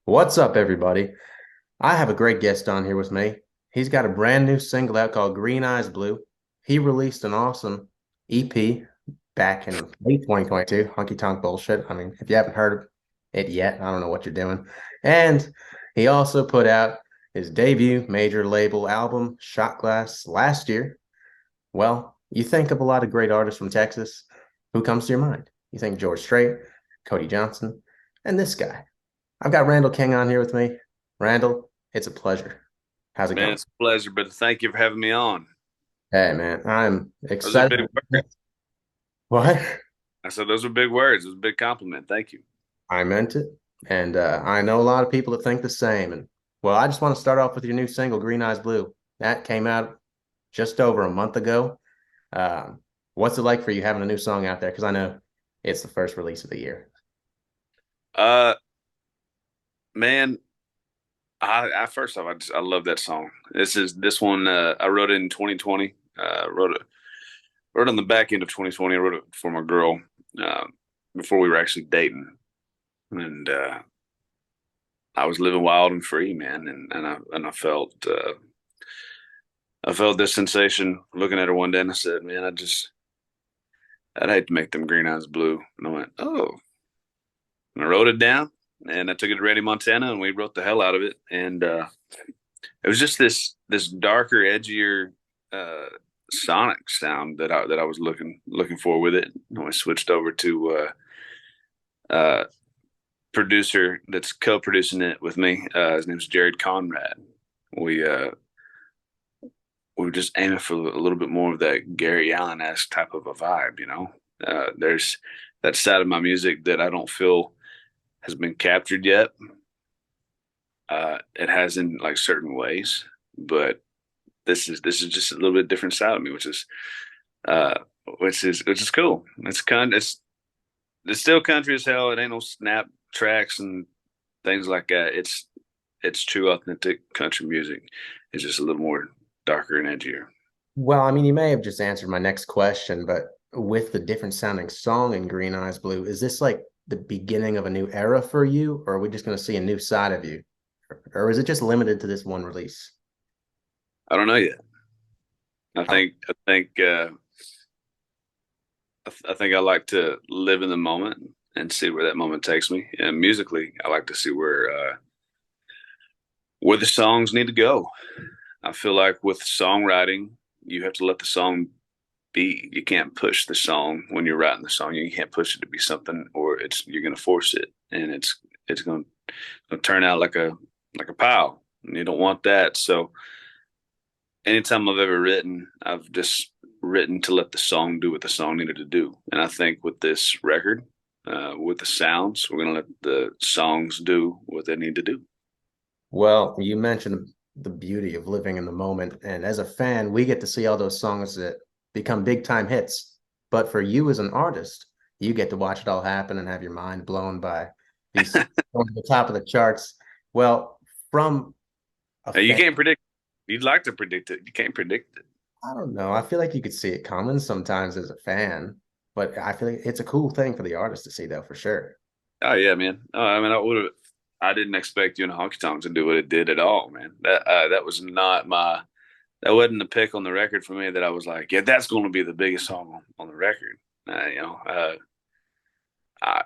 What's up, everybody? I have a great guest on here with me. He's got a brand new single out called Green Eyes Blue. He released an awesome EP back in late 2022. Honky Tonk Bullshit. I mean, if you haven't heard it yet, I don't know what you're doing. And he also put out his debut major label album, Shot Glass, last year. Well, you think of a lot of great artists from Texas. Who comes to your mind? You think George Strait, Cody Johnson, and this guy. I've got Randall King on here with me. Randall, it's a pleasure. How's it Man, going? it's a pleasure, but thank you for having me on. Hey, man, I'm Those are excited. big words. What? I said those were big words. It was a big compliment. Thank you. I meant it. And I know a lot of people that think the same. And well, I just want to start off with your new single, Green Eyes Blue. That came out just over a month ago. What's it like for you having a new song out there? Because I know it's the first release of the year. Uh, man, I first off, I love that song. This one. I wrote it in 2020. Wrote it on the back end of 2020. I wrote it for my girl uh, before we were actually dating, and I was living wild and free, man. And I felt this sensation looking at her one day, and I said, "Man, I'd hate to make them green eyes blue." And I went, "Oh." And I wrote it down and I took it to Randy Montana and we wrote the hell out of it. And it was just this darker, edgier sonic sound that I was looking for with it. And I switched over to uh, producer that's co-producing it with me. His name's Jared Conrad. We uh, we were just aiming for a little bit more of that Gary Allen-esque type of a vibe, you know. There's that side of my music that I don't feel has been captured yet. It has in like certain ways, but this is just a little bit different side of me, uh, which is cool. It's still country as hell. It ain't no snap tracks and things like that. It's true authentic country music. It's just a little more darker and edgier. Well, I mean, you may have just answered my next question, but with the different sounding song in Green Eyes Blue, is this like the beginning of a new era for you, or are we just going to see a new side of you? Or is it just limited to this one release? I don't know yet. I Oh, think I think I think I like to live in the moment and see where that moment takes me. And musically, I like to see where the songs need to go. I feel like with songwriting, you have to let the song be. You can't push the song when you're writing the song. You can't push it to be something, or it's you're going to force it, and it's going to turn out like a pile. And you don't want that. So anytime I've ever written, I've just written to let the song do what the song needed to do. And I think with this record, with the sounds, we're going to let the songs do what they need to do. well, you mentioned the beauty of living in the moment. And as a fan, we get to see all those songs that become big time hits. But for you as an artist, you get to watch it all happen and have your mind blown by these songs going to the top of the charts. Well, from a You fan, can't predict. You'd like to predict it. You can't predict it. I don't know. I feel like you could see it coming sometimes as a fan, but I feel like it's a cool thing for the artist to see, though, for sure. Oh yeah, man. Oh, I mean, I didn't expect you and Honky Tonk to do what it did at all, man. That was not my. That wasn't the pick on the record for me. That I was like, yeah, that's going to be the biggest song on the record. You know, I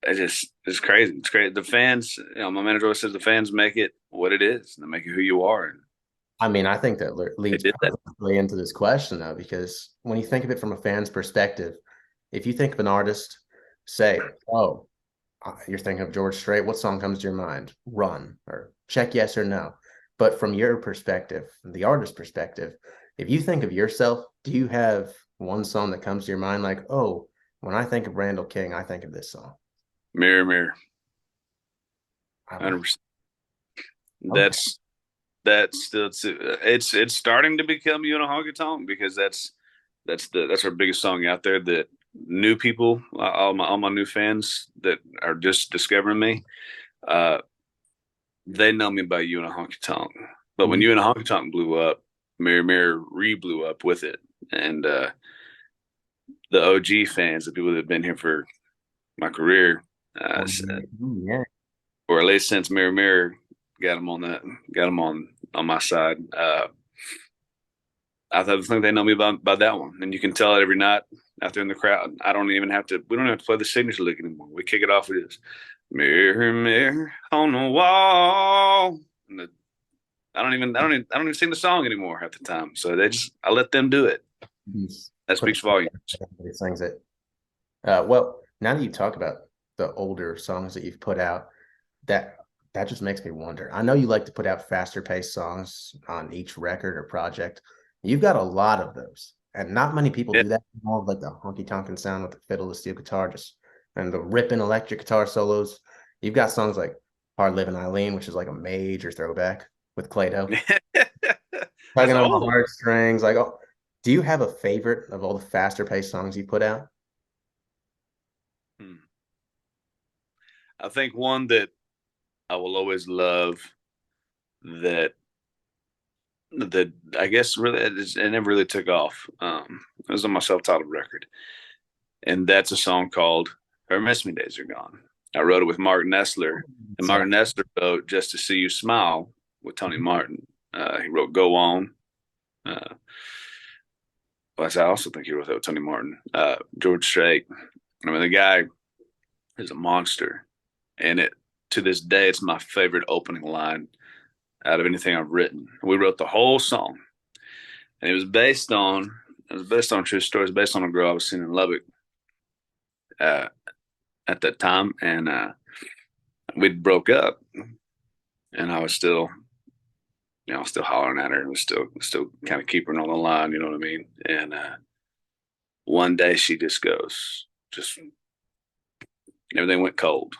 it's crazy. It's crazy. The fans, you know, my manager always says the fans make it what it is. They make it who you are, and I mean, I think that they leads did that. perfectly into this question, though, because when you think of it from a fan's perspective, if you think of an artist, say, oh, you're thinking of George Strait, what song comes to your mind? Run or check yes or no. But from your perspective, the artist perspective, if you think of yourself, do you have one song that comes to your mind like, oh, when I think of Randall King, I think of this song? Mirror, mirror, I like, 100%. okay. That's still it's starting to become you and a honky tonk because that's our biggest song out there that new people, all my new fans that are just discovering me, uh, they know me by you and a honky tonk. But when you and a honky tonk blew up, Mirror Mirror re blew up with it, and the OG fans, the people that have been here for my career, Oh, said, yeah. or at least since Mirror Mirror got them on my side. I think they know me by that one, and you can tell it every night out there in the crowd. I don't even have to. We don't have to play the signature lick anymore. We kick it off with this mirror, mirror on the wall. And I don't even sing the song anymore half the time. So I let them do it. He's That put speaks volumes. He sings it. Well, now that you talk about the older songs that you've put out, that that just makes me wonder. I know you like to put out faster paced songs on each record or project. You've got a lot of those, and not many people Yeah. do that. More of like the honky tonkin sound with the fiddle, the steel guitar, just and the ripping electric guitar solos. You've got songs like "Hard Living Eileen," which is like a major throwback with Clado, That's tugging on my old. heartstrings. Like, oh, do you have a favorite of all the faster paced songs you put out? Hmm. I think one that I will always love that that I guess really it never really took off. It was on my self-titled record, and that's a song called "Her Miss Me Days Are Gone." I wrote it with Mark Nessler, and Yeah. Mark Nessler wrote "Just to See You Smile" with Tony Martin. He wrote "Go On." Uh, well, I also think he wrote that with Tony Martin. George Strait. I mean, the guy is a monster, and it to this day, it's my favorite opening line out of anything I've written. We wrote the whole song, and it was based on true stories, based on a girl I was seeing in Lubbock uh, at that time, and we'd broke up, and I was still, still hollering at her, and was still kind of keeping her on the line, you know what I mean? And one day she just goes, just everything went cold.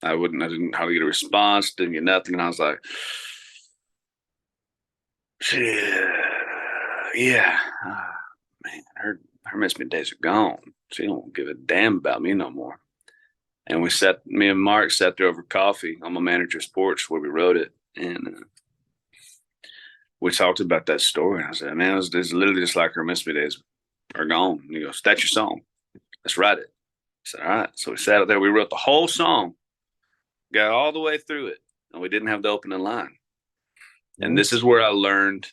I didn't hardly get a response, didn't get nothing, and I was like, yeah, man, her Miss Me days are gone. She don't give a damn about me no more. And me and Mark sat there over coffee on my manager's porch where we wrote it, and we talked about that story. And I said, man, it's literally just like her Miss Me days are gone. And he goes, that's your song. Let's write it. I said, all right. So we sat up there. We wrote the whole song, got all the way through it, and we didn't have the opening line. And this is where I learned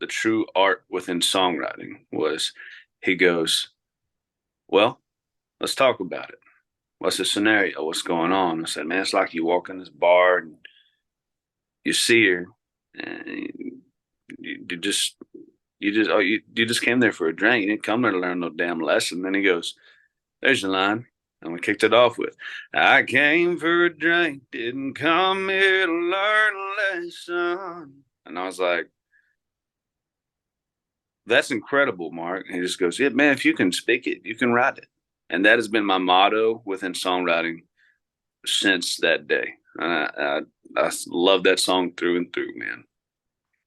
the true art within songwriting was he goes, well, let's talk about it. What's the scenario? What's going on? I said, man, it's like you walk in this bar and you see her and you just you just came there for a drink. You didn't come there to learn no damn lesson. Then he goes, there's your line. And we kicked it off with, I came for a drink, didn't come here to learn a lesson. And I was like, that's incredible, Mark. And he just goes, yeah, man, if you can speak it, you can write it. And that has been my motto within songwriting since that day. I love that song through and through, man.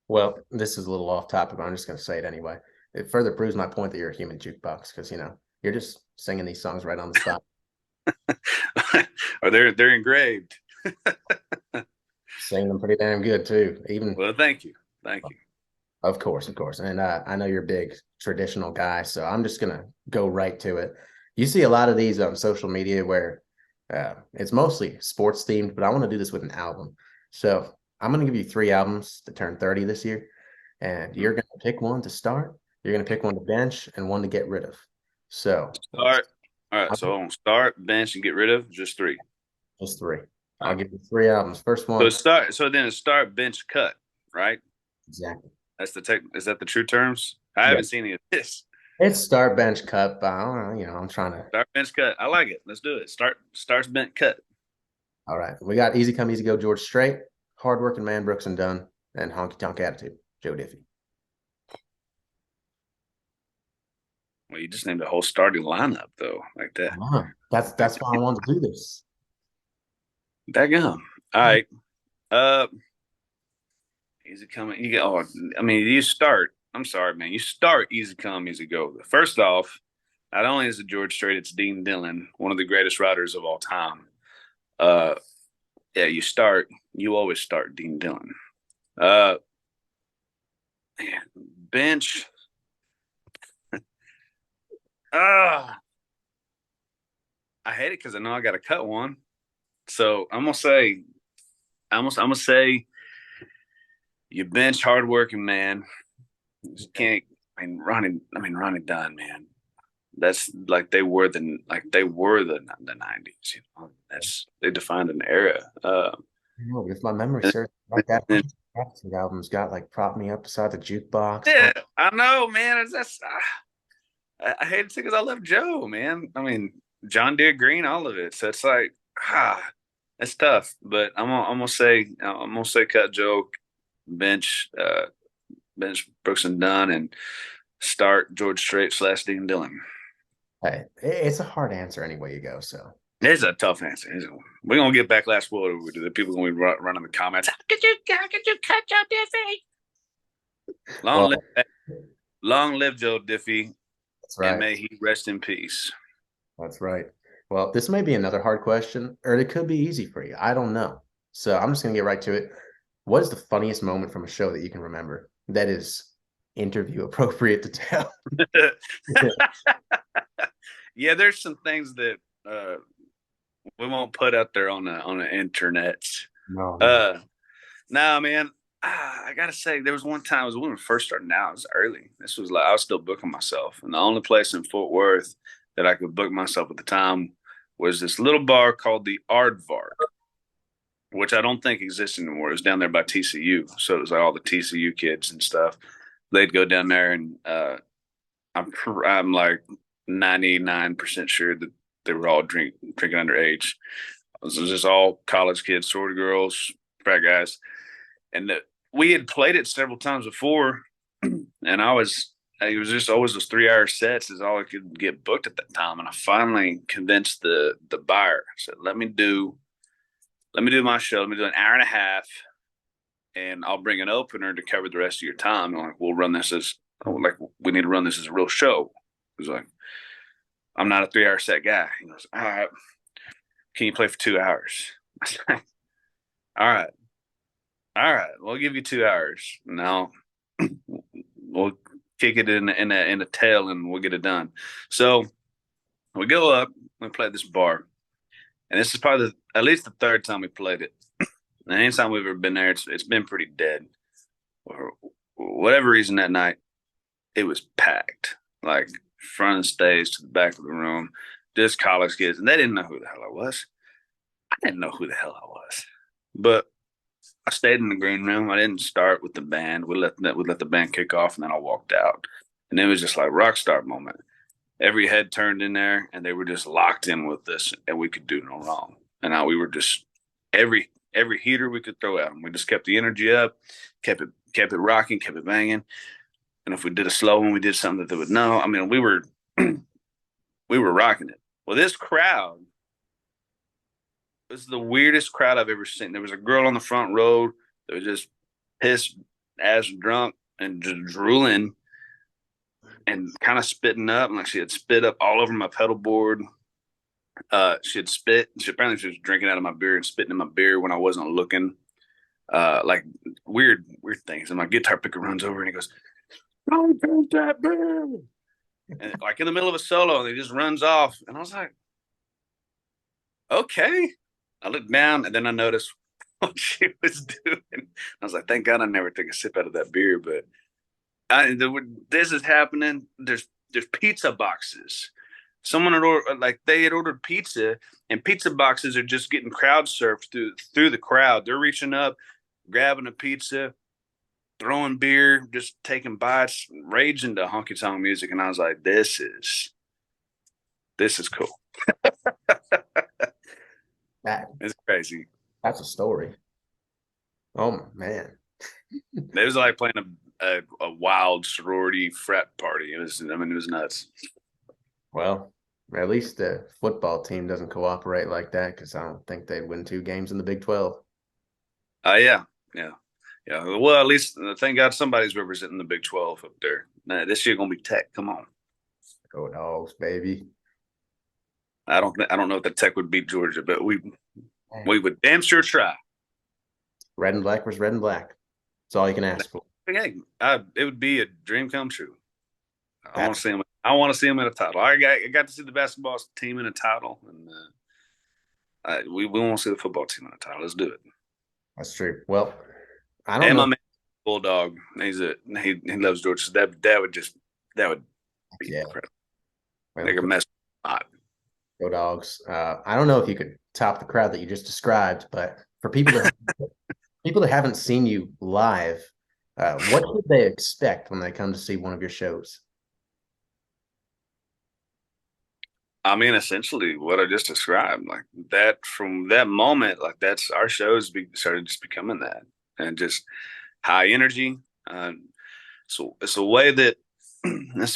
Well, this is a little off topic, but I'm just going to say it anyway. It further proves my point that you're a human jukebox because, you're just singing these songs right on the spot. Or they're engraved. Singing them pretty damn good, too. Even, Well, thank you. Thank you. of course, of course. And I know you're a big traditional guy, so I'm just going to go right to it. You see a lot of these on social media where it's mostly sports themed, but I want to do this with an album. So I'm going to give you three albums to turn 30 this year, and you're going to pick one to start, you're going to pick one to bench, and one to get rid of. So Start. All right. So on start, bench, and get rid of just three. just three. All I'll right. give you three albums. First So one, start. So then it's start, bench, cut. Right. exactly. That's the tech. Is that the true terms? I Yeah, haven't seen any of this. it's start, bench, cut. But I don't know, I'm trying to. Start, bench, cut. I like it. Let's do it. Starts, bench, cut. All right, we got Easy Come, Easy Go, George Strait, Hardworking Man, Brooks and Dunn, and Honky Tonk Attitude, Joe Diffie. Well, you just named a whole starting lineup though, like that. That's why I wanted to do this. Daggum. All right. Uh, easy coming. You get. Oh, I mean, you start. I'm sorry, man. You start easy come, easy go. First off, not only is it George Strait, it's Dean Dillon, one of the greatest writers of all time. Uh, yeah, you always start Dean Dillon. Uh, man, bench. Ah, I hate it because I know I got to cut one. So I'm gonna say you bench hardworking man. You can't. Ronnie Dunn, man. That's like the '90s. That's they defined an era. No, if my memory And, serves like that and, Jackson album's got like "Prop Me Up Beside the Jukebox." yeah, Oh, I know, man. I hate it because I love Joe, man. I mean, John Deere Green, all of it. So it's like, ah, it's tough. But I'm gonna say cut Joe, bench bench Brooks and Dunn, and start George Strait/Dean Dillon. hey, it's a hard answer any way you go. So It's a tough answer. We're gonna get backlash for it. The people gonna be running the comments. How could you cut Joe Diffie? Long well, live, long live Joe Diffie, that's and right. may he rest in peace. That's right. Well, this may be another hard question, or it could be easy for you. I don't know. So I'm just gonna get right to it. What is the funniest moment from a show that you can remember that is interview appropriate to tell? Yeah, there's some things that uh, we won't put out there on the internet. No, no. Uh, nah, man. I gotta say, there was one time I was when we first starting out. It was early. This was like I was still booking myself, and the only place in Fort Worth that I could book myself at the time was this little bar called the Aardvark, which I don't think exists anymore. It was down there by TCU, so it was like all the TCU kids and stuff. They'd go down there, and I'm like 99% sure that they were all drinking underage. It was just all college kids, sorority girls, frat guys, and we had played it several times before, and it was just always those 3 hour sets is all I could get booked at that time. And I finally convinced the buyer. I said, let me do my show. Let me do an hour and a half, and I'll bring an opener to cover the rest of your time. And like, we'll run this as like we need to run this as a real show. He was like, I'm not a 3 hour set guy. He goes, all right, can you play for 2 hours? I said, all right, all right, we'll give you 2 hours. Now we'll kick it in the tail and we'll get it done. So we go up, we play this bar, and this is probably at least the third time we played it. And anytime we've ever been there, it's been pretty dead. For whatever reason that night, it was packed, like front of the stage to the back of the room, just college kids, and they didn't know who the hell I was. I didn't know who the hell I was, but I stayed in the green room. I didn't start with the band. We let the band kick off, and then I walked out, and it was just like rock star moment. Every head turned in there, and they were just locked in with this, and we could do no wrong. And now we were just every heater we could throw at them. We just kept the energy up, kept it rocking, kept it banging. And if we did a slow one, we did something that they would know. I mean, we were rocking it. Well, this crowd was the weirdest crowd I've ever seen. There was a girl on the front row that was just pissed ass drunk and just drooling and kind of spitting up, and like she had spit up all over my pedal board. She had spit. She was drinking out of my beer and spitting in my beer when I wasn't looking. Like weird things. And my guitar picker runs over and he goes, "Don't drink that beer!" And like in the middle of a solo, and he just runs off. And I was like, "Okay." I looked down and then I noticed what she was doing. I was like, "Thank God I never took a sip out of that beer." But this is happening. There's pizza boxes. Someone had ordered, like they had ordered pizza, and pizza boxes are just getting crowd surfed through the crowd. They're reaching up, grabbing a pizza, throwing beer, just taking bites, raging to honky tonk music, and I was like, this is cool. That It's crazy. that's a story. Oh man. It was like playing a wild sorority frat party. It was nuts. Well, at least the football team doesn't cooperate like that because I don't think they'd win 2 games in the Big 12. Yeah, yeah, yeah. Well, at least thank God somebody's representing the Big 12 up there. Nah, this year gonna be Tech. Come on. Go dogs, baby. I don't know if the Tech would beat Georgia, but we Man. we would damn sure try. Red and black was red and black. That's all you can ask for. Hey, it would be a dream come true. I want to Absolutely. see him. I want to see him in a title. I got to see the basketball team in a title, and We want to see the football team on the title. Let's do it. That's true. Well, I don't And my know. man Bulldog, he loves Georgia. So that would be Yeah. incredible. Well, They could mess a lot. go dogs. I don't know if you could top the crowd that you just described, but for people that haven't seen you live, what should they expect when they come to see one of your shows? I mean, essentially what I just described, like that from that moment, like that's our shows started just becoming that, and just high energy. So it's a way that it's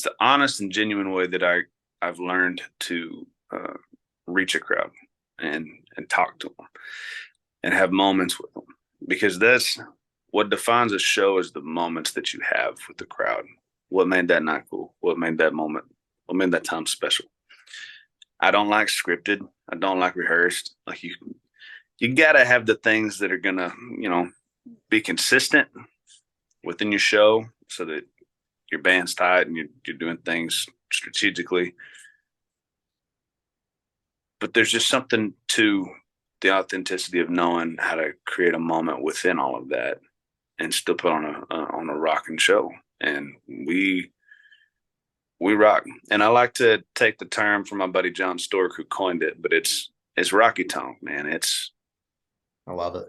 the honest and genuine way that I've learned to reach a crowd and talk to them and have moments with them, because that's what defines a show is the moments that you have with the crowd. What made that night cool? What made that moment? What made that time special? I don't like scripted. I don't like rehearsed. Like you gotta have the things that are gonna be consistent within your show so that your band's tight and you're doing things strategically. But there's just something to the authenticity of knowing how to create a moment within all of that and still put on a rocking show. And we rock. And I like to take the term from my buddy John Stork who coined it, but it's Rocky Tonk, man. It's I love it.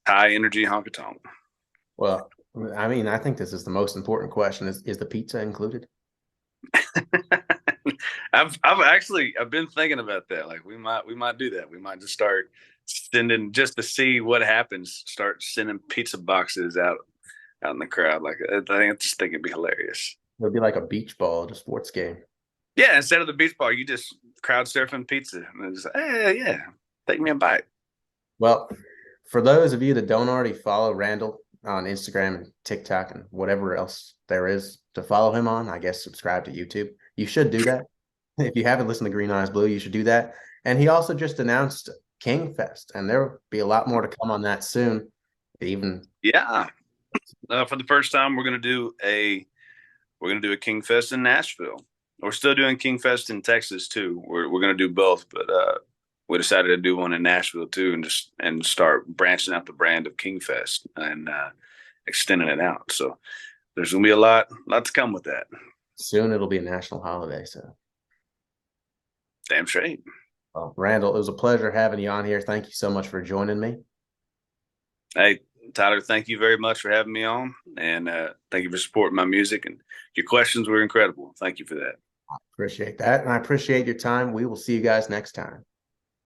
high energy honky tonk. Well, I mean, I think this is the most important question. Is the pizza included? I've been thinking about that. Like we might do that. We might just start sending, just to see what happens. Start sending pizza boxes out in the crowd. Like I just think it'd be hilarious. It would be like a beach ball, just sports game. Yeah, instead of the beach bar, you just crowd surfing pizza and just hey yeah, take me a bite. Well, for those of you that don't already follow Randall on Instagram and TikTok and whatever else there is to follow him on, I guess subscribe to YouTube. You should do that. If you haven't listened to Green Eyes Blue, you should do that. And he also just announced King Fest, and there will be a lot more to come on that soon. Even Yeah, for the first time, we're gonna do a King Fest in Nashville. We're still doing King Fest in Texas too. We're gonna do both, but we decided to do one in Nashville too, and start branching out the brand of King Fest and extending it out. So there's gonna be a lot to come with that. soon it'll be a national holiday. So, Damn straight. well, Randall, it was a pleasure having you on here. Thank you so much for joining me. Hey, Tyler, thank you very much for having me on, and thank you for supporting my music. And your questions were incredible. Thank you for that. Appreciate that. And I appreciate your time. We will see you guys next time.